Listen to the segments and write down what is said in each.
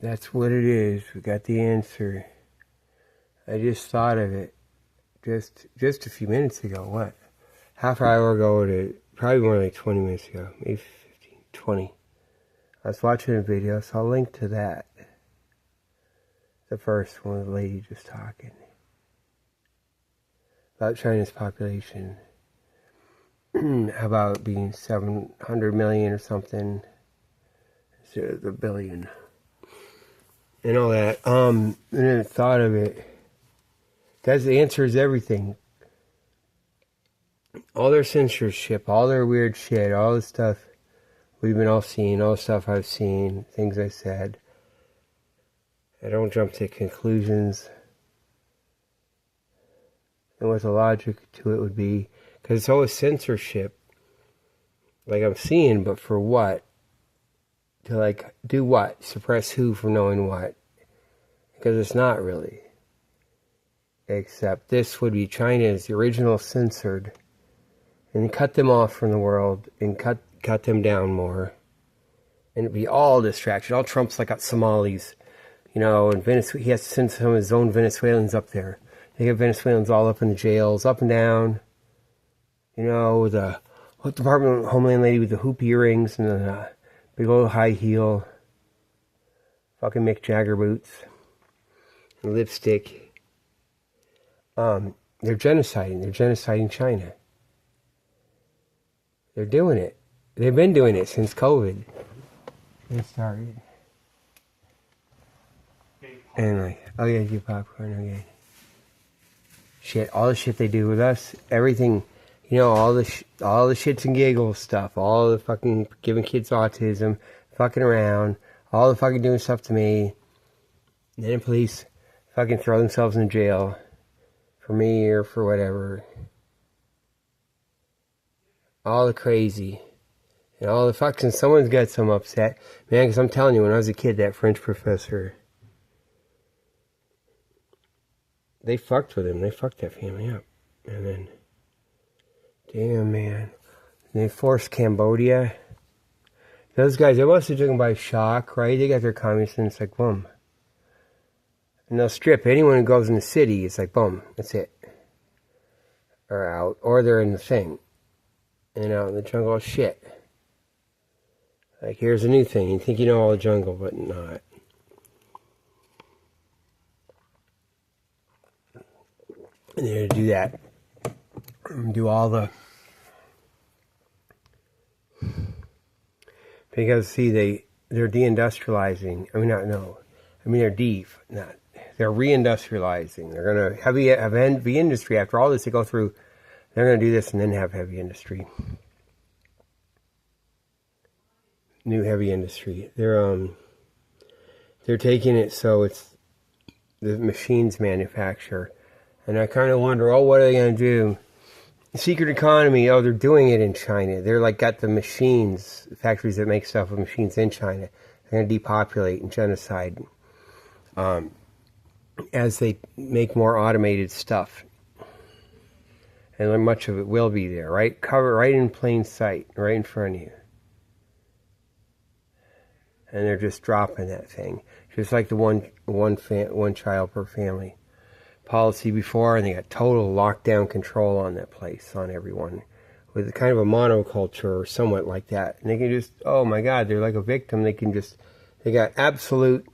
That's what it is. We got the answer. I just thought of it just a few minutes ago. What? Half an hour ago to probably more like 20 minutes ago. Maybe 15, 20. I was watching a video, so I'll link to that. The first one, the lady just talking about China's population. How about being 700 million or something instead of the billion and all that. And then I thought of it. That's the answer is everything. All their censorship, all their weird shit, all the stuff we've been all seeing, all the stuff I've seen, things I said. I don't jump to conclusions. And what the logic to it would be, because it's always censorship. Like I'm seeing, but for what? To like, do what? Suppress who from knowing what? Because it's not really. Except this would be China as the original censored. And cut them off from the world and cut them down more. And it'd be all distraction. All Trump's like got Somalis. You know, and Venezuela, he has to send some of his own Venezuelans up there. They have Venezuelans all up in the jails, up and down. You know, the Department of Homeland lady with the hoop earrings and the big old high heel. Fucking Mick Jagger boots. And lipstick. They're genociding. They're genociding China. They're doing it. They've been doing it since COVID. They started. And like, oh yeah, you popcorn, okay. Shit, all the shit they do with us, everything, you know, all the shits and giggles stuff, all the fucking giving kids autism, fucking around, all the fucking doing stuff to me. And then the police fucking throw themselves in jail for me or for whatever. All the crazy. And all the fucking, someone's got some upset. Man, because I'm telling you, when I was a kid, that French professor, they fucked with him. They fucked that family up. And then, damn, man. They forced Cambodia. Those guys, they must have taken them by shock, right? They got their communists and it's like, boom. And they'll strip anyone who goes in the city. It's like, boom, that's it. Or out. Or they're in the thing. And out in the jungle, oh, shit. Like, here's a new thing. You think you know all the jungle, but not. And they're to do that. Do all the... Because, see, they're deindustrializing. I mean, they're they're reindustrializing. They're going to have heavy industry. After all this they go through, they're going to do this and then have heavy industry. New heavy industry. They're taking it so it's the machines manufacture. And I kind of wonder, what are they going to do? Secret economy, they're doing it in China. They're like got the machines, factories that make stuff with machines in China. They're going to depopulate and genocide as they make more automated stuff. And much of it will be there, right? Cover right in plain sight, right in front of you. And they're just dropping that thing. Just like the one child per family policy before, and they got total lockdown control on that place, on everyone, with kind of a monoculture or somewhat like that. And they can just, oh my God, they're like a victim. They got absolute,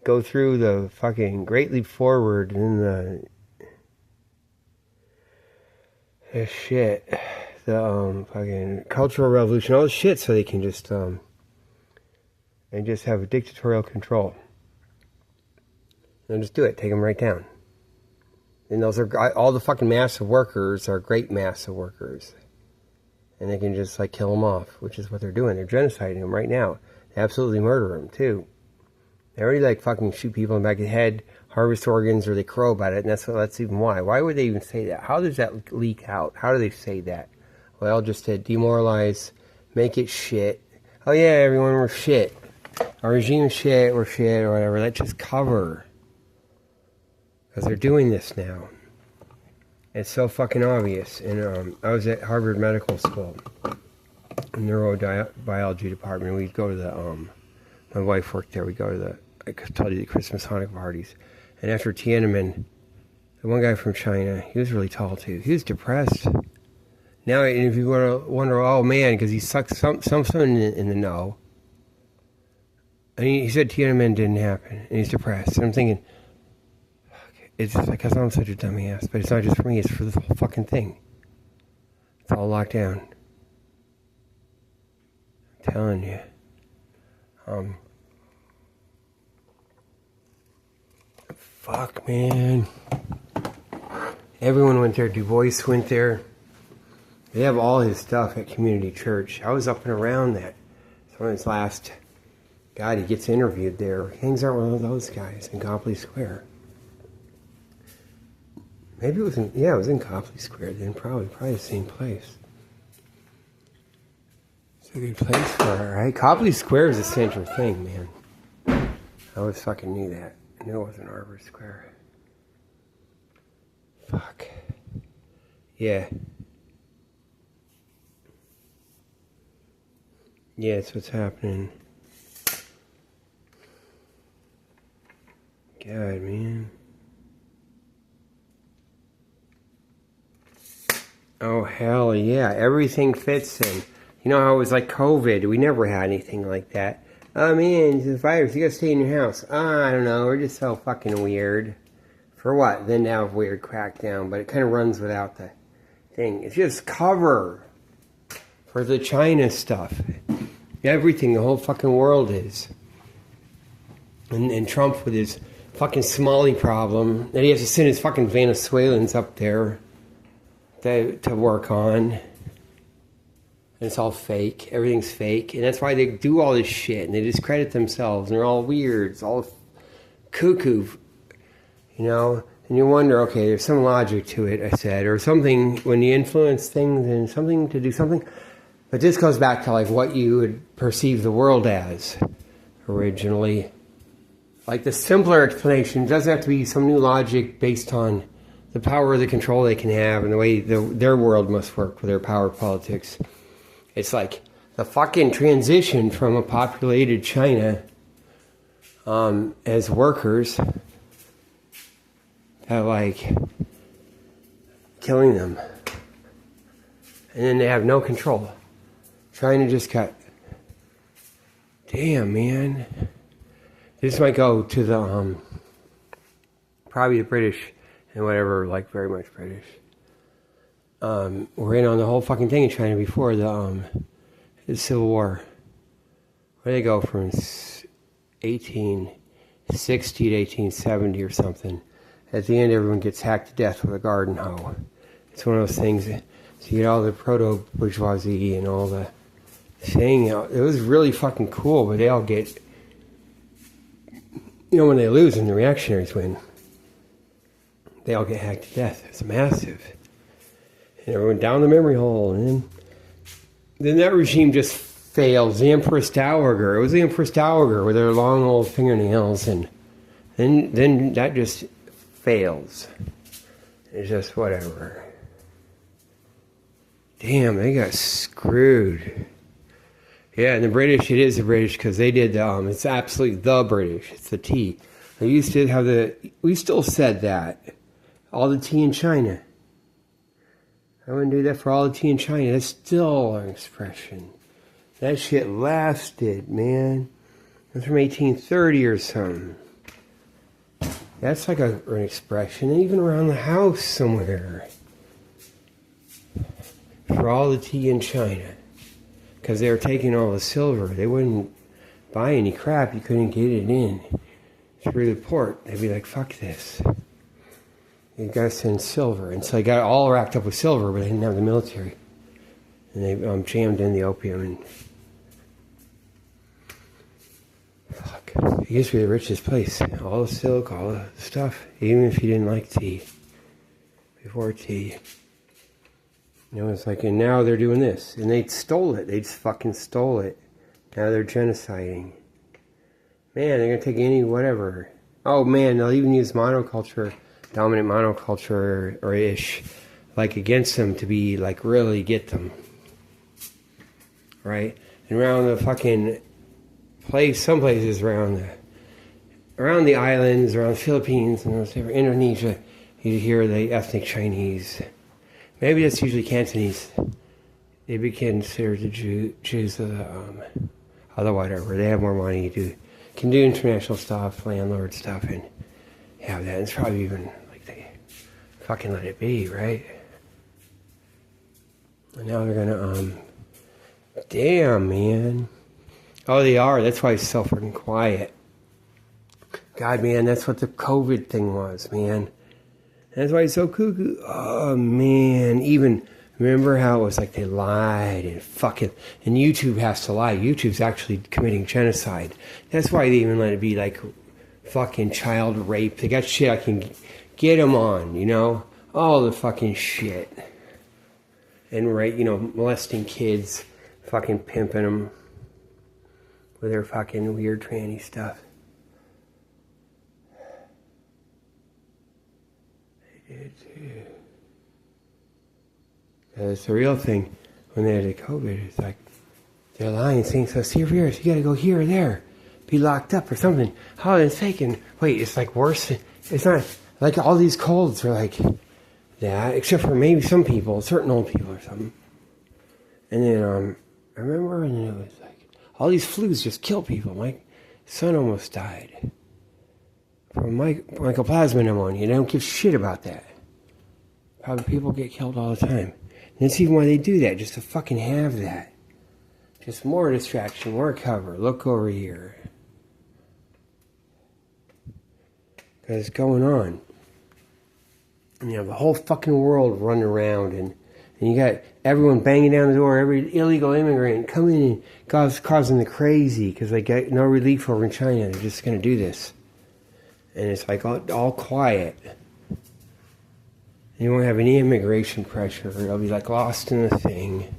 go through the fucking Great Leap Forward and the shit, the fucking Cultural Revolution, all the shit, so they can just and just have a dictatorial control. And just do it, take them right down. And those are, all the fucking massive workers are great massive workers. And they can just like kill them off, which is what they're doing. They're genociding them right now. They absolutely murder them too. They already like fucking shoot people in the back of the head, harvest organs, or they crow about it. And that's even why. Why would they even say that? How does that leak out? How do they say that? Well, just to demoralize, make it shit. Oh yeah, everyone, we're shit. Our regime's shit, we're shit, or whatever. That's just cover. Because they're doing this now. It's so fucking obvious. And I was at Harvard Medical School, neurobiology department. We'd go to the, my wife worked there. We'd go to the I told you the Christmas Hanukkah parties. And after Tiananmen, the one guy from China, he was really tall too. He was depressed. Now, if you want to wonder, oh man, because he sucked something in the know. And he said Tiananmen didn't happen, and he's depressed. And I'm thinking, it's just like, I'm such a dumbass, but it's not just for me, it's for the whole fucking thing. It's all locked down. I'm telling you. Fuck, man. Everyone went there. Du Bois went there. They have all his stuff at Community Church. I was up and around that. Some of his last... God, he gets interviewed there. He hangs out with one of those guys in Copley Square. Maybe it was in... Yeah, it was in Copley Square then. Probably the same place. It's a good place for it, right? Copley Square is a central thing, man. I always fucking knew that. I knew it wasn't Arbor Square. Fuck. Yeah. Yeah, it's what's happening. God, man. Oh, hell yeah. Everything fits in. You know how it was like COVID? We never had anything like that. Oh, man, it's a virus. You gotta stay in your house. I don't know. We're just so fucking weird. For what? Then to have weird crackdown. But it kind of runs without the thing. It's just cover for the China stuff. Everything, the whole fucking world is. And Trump with his fucking Somali problem that he has to send his fucking Venezuelans up there to work on. And it's all fake. Everything's fake. And that's why they do all this shit. And they discredit themselves. And they're all weird. It's all cuckoo. You know? And you wonder, okay, there's some logic to it, I said. Or something, when you influence things and something to do something. But this goes back to like what you would perceive the world as originally. Like the simpler explanation doesn't have to be some new logic based on the power or the control they can have and the way their world must work with their power politics. It's like the fucking transition from a populated China as workers to like killing them. And then they have no control. China just got... Damn, man. This might go to the, probably the British and whatever, like very much British. We're in on the whole fucking thing in China before the Civil War. Where they go from 1860 to 1870 or something. At the end, everyone gets hacked to death with a garden hoe. It's one of those things. So you get all the proto-bourgeoisie and all the thing. It was really fucking cool, but they all get... You know, when they lose and the reactionaries win, they all get hacked to death. It's massive. And everyone down the memory hole. And then that regime just fails. The Empress Dowager. It was the Empress Dowager with her long old fingernails. And then that just fails. It's just whatever. Damn, they got screwed. Yeah, and the British, it is the British because they did, it's absolutely the British. It's the tea. They used to have we still said that. All the tea in China. I wouldn't do that for all the tea in China. That's still an expression. That shit lasted, man. That's from 1830 or something. That's like an expression, even around the house somewhere. For all the tea in China. Because they were taking all the silver. They wouldn't buy any crap. You couldn't get it in through the port. They'd be like, fuck this. You gotta send silver. And so they got all wrapped up with silver, but they didn't have the military. And they jammed in the opium. And fuck. It used to be the richest place. All the silk, all the stuff. Even if you didn't like tea. Before tea. You know, it's like, and now they're doing this. And they stole it. They just fucking stole it. Now they're genociding. Man, they're going to take any whatever. Oh, man, they'll even use monoculture, dominant monoculture or ish, like against them to be, like, really get them. Right? And around the fucking place, some places around around the islands, around the Philippines, and Indonesia, you hear the ethnic Chinese. Maybe that's usually Cantonese. They be considered the Jews of the whatever. They have more money, can do international stuff, landlord stuff, and have that. It's probably even like they fucking let it be, right? And now they're gonna, damn, man. Oh, they are. That's why it's so fucking quiet. God, man, that's what the COVID thing was, man. That's why it's so cuckoo. Oh, man. Even, remember how it was like they lied and fucking... And YouTube has to lie. YouTube's actually committing genocide. That's why they even let it be like fucking child rape. They got shit I can get them on, you know? All the fucking shit. And, right, you know, molesting kids. Fucking pimping them. With their fucking weird tranny stuff. It's the real thing when they had the COVID. It's like they're lying, saying, so see over here, so you gotta go here or there, be locked up or something. Oh, it's fake. And wait, it's like worse. It's not like all these colds are like that, except for maybe some people, certain old people or something. And then I remember when it was like all these flus just kill people. My son almost died from mycoplasma pneumonia. They don't give shit about that. Probably people get killed all the time. And that's even why they do that, just to fucking have that. Just more distraction, more cover. Look over here. Because it's going on. And you have the whole fucking world running around, and you got everyone banging down the door, every illegal immigrant coming in and causing the crazy, because they get no relief over in China. They're just going to do this. And it's like all quiet. You won't have any immigration pressure. They'll be like lost in the thing.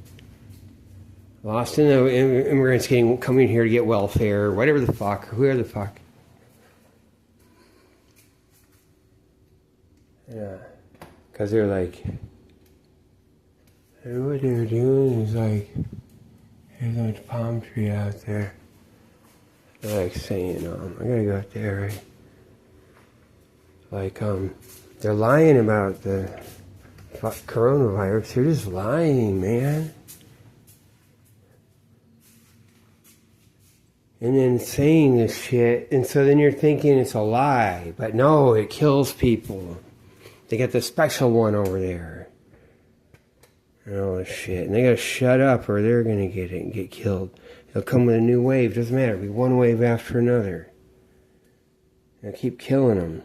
Lost in the immigrants coming here to get welfare, whatever the fuck, whoever the fuck. Yeah. Because they're like, and what they're doing is like, there's a palm tree out there. They're like saying, I gotta go out there, right? Like, they're lying about the coronavirus. They're just lying, man. And then saying this shit, and so then you're thinking it's a lie. But no, it kills people. They got the special one over there. And all this shit. And they gotta shut up or they're gonna get it and get killed. They'll come with a new wave. Doesn't matter. It'll be one wave after another. They'll keep killing them.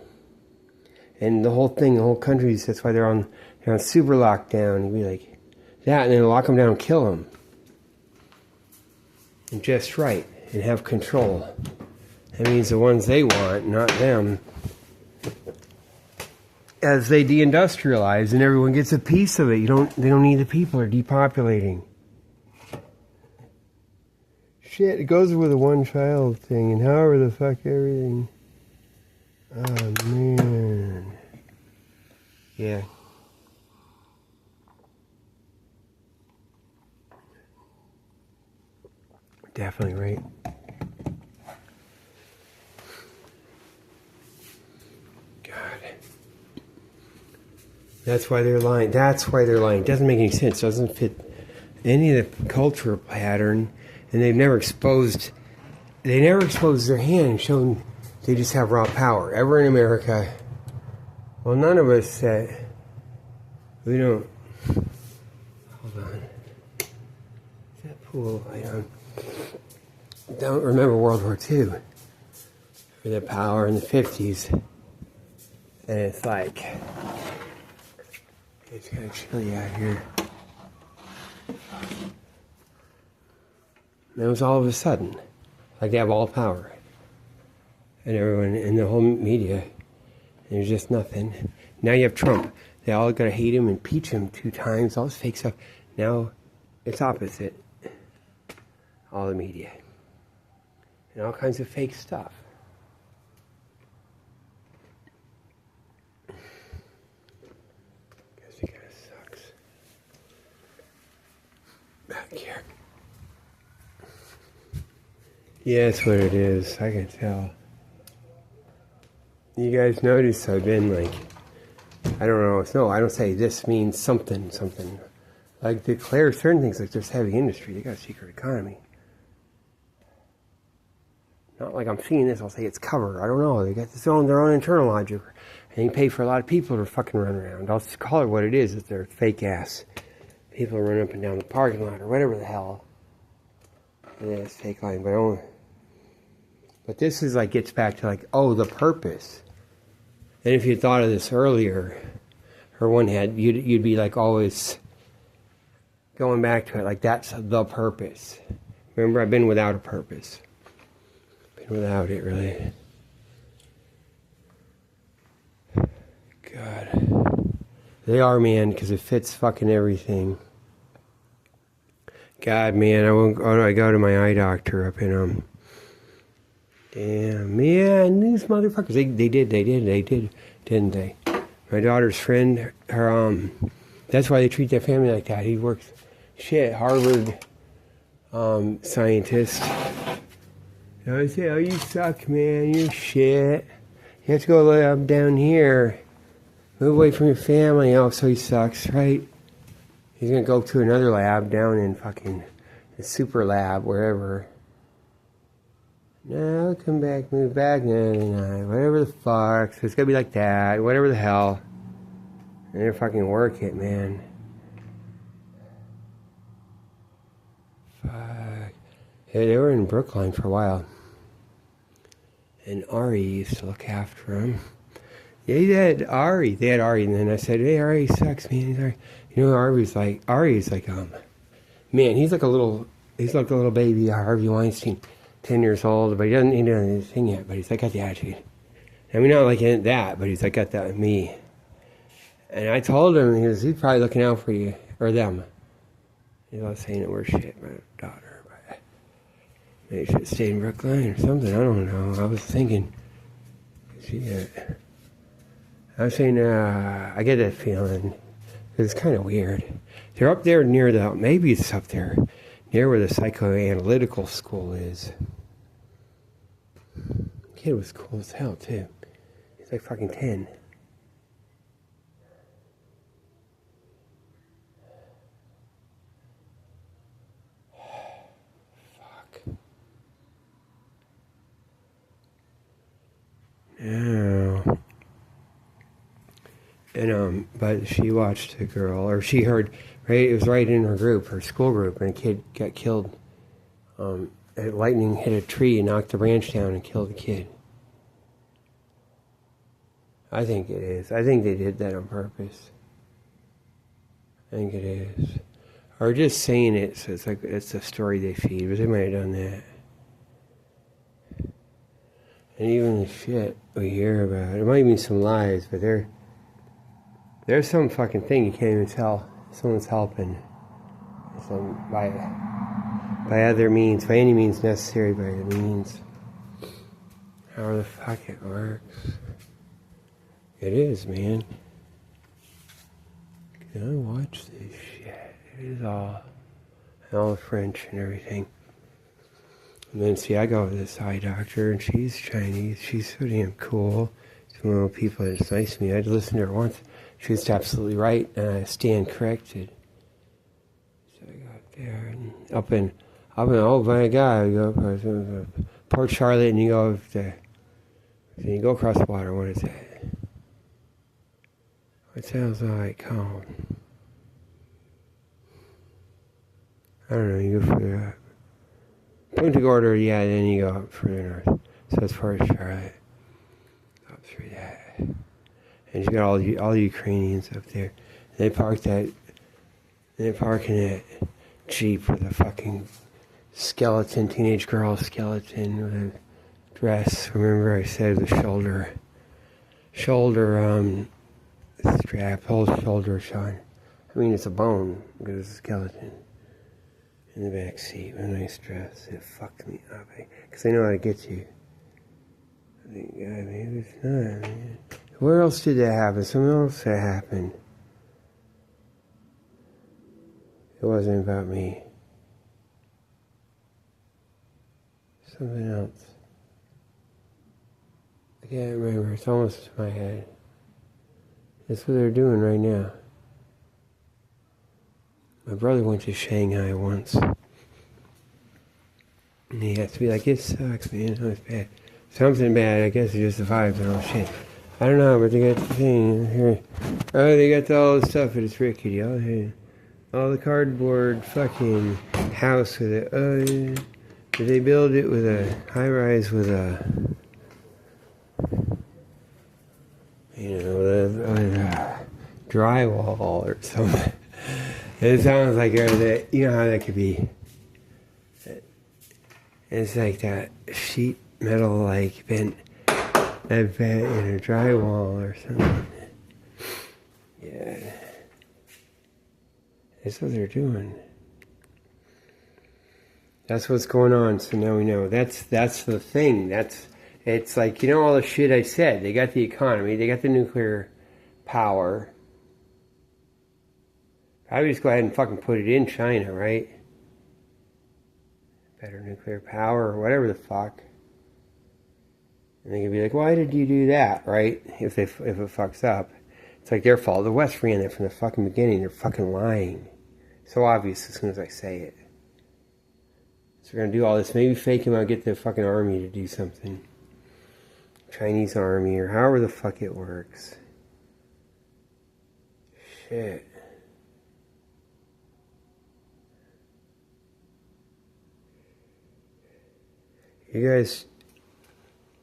And the whole thing, the whole country, that's why they're on super lockdown. You'd be like, that, and then lock them down and kill them. And just right. And have control. That means the ones they want, not them. As they deindustrialize and everyone gets a piece of it, they don't need the people. They're depopulating. Shit, it goes with the one-child thing, and however the fuck everything. Oh, man. Yeah. Definitely right. God. That's why they're lying. That's why they're lying. It doesn't make any sense. It doesn't fit any of the cultural pattern. And they've never exposed... They never exposed their hand and shown they just have raw power. Ever in America... Well, none of us we don't... Hold on. Is that pool? I don't remember World War II. For their power in the 50s. And it's like... It's kind of chilly out here. And it was all of a sudden. Like they have all power. And everyone in the whole media... There's just nothing. Now you have Trump. They all gotta hate him, impeach him 2 times, all this fake stuff. Now it's opposite. All the media. And all kinds of fake stuff. Guess it kinda sucks. Back here. Yeah, that's what it is. I can tell. You guys notice I've been like, I don't know, no, I don't say this means something. Like declare certain things like there's heavy industry, they got a secret economy. Not like I'm seeing this, I'll say it's cover. I don't know, they got their own internal logic. And you pay for a lot of people to fucking run around. I'll just call it what it is they're fake ass. People run up and down the parking lot or whatever the hell. Yeah, it's fake line, but this is like gets back to like, oh, the purpose. And if you thought of this earlier, or one had, you'd be like always going back to it, like that's the purpose. Remember, I've been without a purpose. Been without it, really. God. They are, man, because it fits fucking everything. God, man, I go to my eye doctor up in, damn, man, these motherfuckers, they did, didn't they? My daughter's friend, her, that's why they treat their family like that. He works, Harvard, scientist. And I say, oh, you suck, man, you're shit. You have to go live down here. Move away from your family. Oh, so he sucks, right? He's gonna go to another lab down in fucking the super lab, wherever. No, I'll come back, move back, no, whatever the fuck. So it's gonna be like that, whatever the hell. And they're fucking work it, man. Fuck. Hey, they were in Brookline for a while. And Ari used to look after him. Yeah, they had Ari, and then I said, hey, Ari sucks, man. He's Ari. You know, Ari's like, man, he's like a little baby Harvey Weinstein, 10 years old, but he doesn't do anything yet, but he's like got the attitude. I mean, not like that, but he's like got that me. And I told him, he's probably looking out for you, or them. He's not saying that we're shit, my daughter, but maybe she should stay in Brookline or something, I don't know. I was thinking, I was saying, I get that feeling. It's kind of weird. They're up there near maybe it's up there near where the psychoanalytical school is. The kid was cool as hell, too. He's like fucking 10. Fuck. No. And, but she watched a girl, or she heard, right, it was right in her group, her school group, and a kid got killed. Lightning hit a tree and knocked the branch down and killed the kid. I think it is. I think they did that on purpose. I think it is. Or just saying it, so it's like, it's a story they feed, but they might have done that. And even the shit we hear about, it might be some lies, but there's some fucking thing you can't even tell. Someone's helping. By other means, by any means necessary, by the means. However the fuck it works. It is, man. Can I watch this shit? It is all French and everything. And then, see, I go to this eye doctor, and she's Chinese. She's so damn cool. She's one of the people that's nice to me. I'd listened to her once. She was absolutely right, and I stand corrected. So I got there, and up in, oh my God, you go Port Charlotte, and you go across the water. What is that? It sounds like home. I don't know. You go further up. Punta Gorda, yeah. Then you go up further north. So it's Port Charlotte. Up through that. And you got all the Ukrainians up there. They park in that Jeep with a fucking skeleton, teenage girl skeleton with a dress. Remember I said the shoulder strap, whole shoulder shot. I mean, it's a bone because it's a skeleton. In the back seat with a nice dress. It fucked me up. Because they know how to get you. I think, God, maybe it's not. Man. Where else did that happen? Something else that happened. It wasn't about me. Something else. I can't remember. It's almost in my head. That's what they're doing right now. My brother went to Shanghai once. And he has to be like, it sucks, man. Oh, it's bad. Something bad, I guess it's just the vibes and all shit. I don't know, but they got the thing here. Oh, they got all the stuff at its rickety. All the cardboard fucking house with it. Oh, yeah. Did they build it with a high rise with a, drywall or something? It sounds like that. You know how that could be. It's like that sheet metal, like bent in a drywall or something. Yeah, that's what they're doing. That's what's going on. So now we know. That's the thing. It's like, all the shit I said. They got the economy. They got the nuclear power. Probably just go ahead and fucking put it in China, right? Better nuclear power or whatever the fuck. And they can be like, why did you do that, right? If it fucks up. It's like their fault. The West ran it from the fucking beginning. They're fucking lying. So obvious as soon as I say it. So we're going to do all this. Maybe fake him out, get the fucking army to do something. Chinese army or however the fuck it works. Shit. You guys,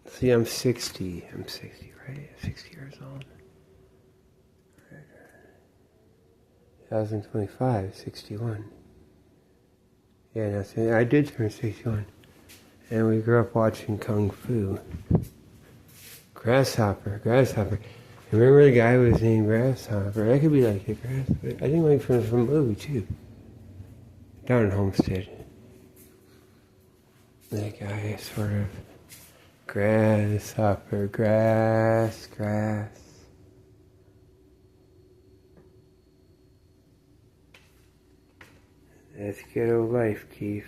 see, I'm 60. I'm 60, right? 60 years old. 2025, 61. Yeah, no, I did turn 61. And we grew up watching Kung Fu. Grasshopper. Remember the guy who was named Grasshopper? That could be like a grasshopper. I think like from a movie too. Down in Homestead. That guy is sort of grasshopper, grass. That's good old life, Keith.